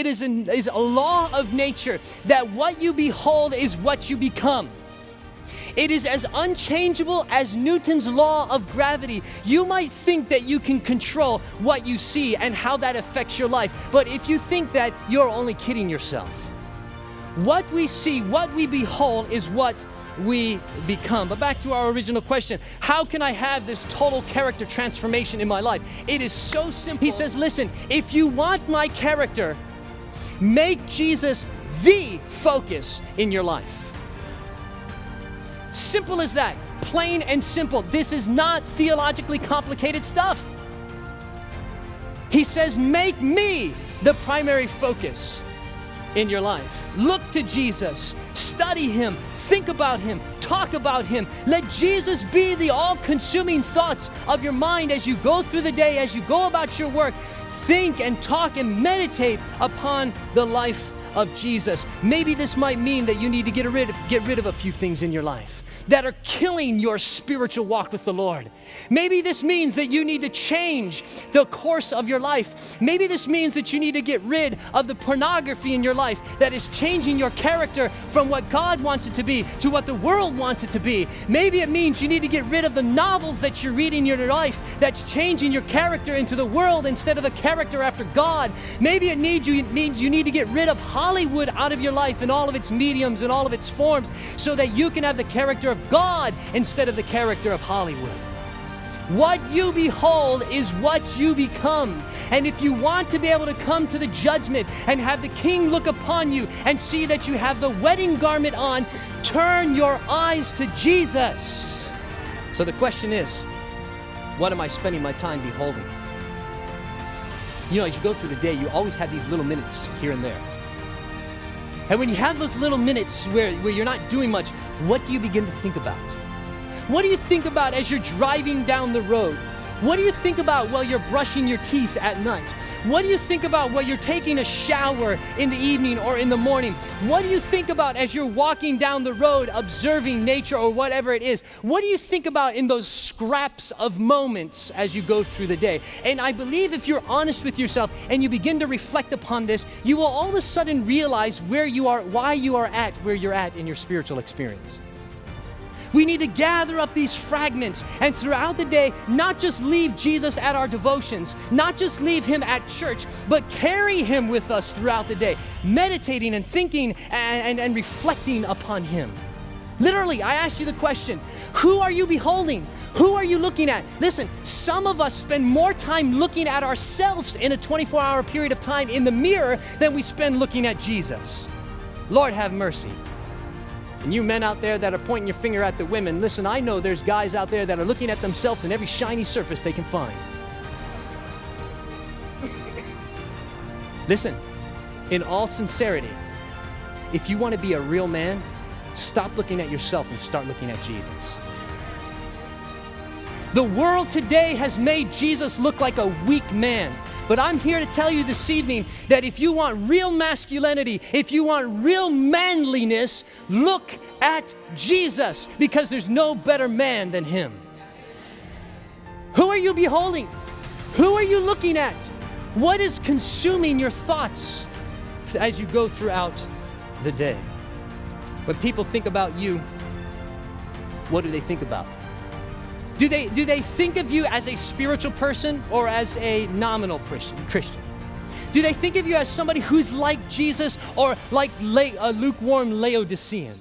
is a law of nature that what you behold is what you become. It is as unchangeable as Newton's law of gravity. You might think that you can control what you see and how that affects your life, but if you think that, you're only kidding yourself. What we see, what we behold is what we become. But back to our original question, how can I have this total character transformation in my life? It is so simple. He says, listen, if you want my character, make Jesus the focus in your life. Simple as that, plain and simple. This is not theologically complicated stuff. He says, make me the primary focus in your life. Look to Jesus, study him, think about him, talk about him. Let Jesus be the all-consuming thoughts of your mind as you go through the day, as you go about your work. Think and talk and meditate upon the life of Jesus. Maybe this might mean that you need to get rid of a few things in your life that are killing your spiritual walk with the Lord. Maybe this means that you need to change the course of your life. Maybe this means that you need to get rid of the pornography in your life that is changing your character from what God wants it to be to what the world wants it to be. Maybe it means you need to get rid of the novels that you're reading in your life that's changing your character into the world instead of a character after God. Maybe it means you need to get rid of Hollywood out of your life and all of its mediums and all of its forms so that you can have the character of God instead of the character of Hollywood. What you behold is what you become. And if you want to be able to come to the judgment and have the King look upon you and see that you have the wedding garment on, turn your eyes to Jesus. So the question is, what am I spending my time beholding? You know, as you go through the day, you always have these little minutes here and there. And when you have those little minutes where you're not doing much, what do you begin to think about? What do you think about as you're driving down the road? What do you think about while you're brushing your teeth at night? What do you think about while you're taking a shower in the evening or in the morning? What do you think about as you're walking down the road observing nature or whatever it is? What do you think about in those scraps of moments as you go through the day? And I believe if you're honest with yourself and you begin to reflect upon this, you will all of a sudden realize where you are, why you are at where you're at in your spiritual experience. We need to gather up these fragments and throughout the day, not just leave Jesus at our devotions, not just leave him at church, but carry him with us throughout the day, meditating and thinking and reflecting upon him. Literally, I asked you the question, who are you beholding? Who are you looking at? Listen, some of us spend more time looking at ourselves in a 24-hour period of time in the mirror than we spend looking at Jesus. Lord, have mercy. And you men out there that are pointing your finger at the women, listen, I know there's guys out there that are looking at themselves in every shiny surface they can find. Listen, in all sincerity, if you want to be a real man, stop looking at yourself and start looking at Jesus. The world today has made Jesus look like a weak man. But I'm here to tell you this evening that if you want real masculinity, if you want real manliness, look at Jesus, because there's no better man than him. Who are you beholding? Who are you looking at? What is consuming your thoughts as you go throughout the day? When people think about you, what do they think about? Do they think of you as a spiritual person or as a nominal Christian? Do they think of you as somebody who's like Jesus or like a lukewarm Laodicean?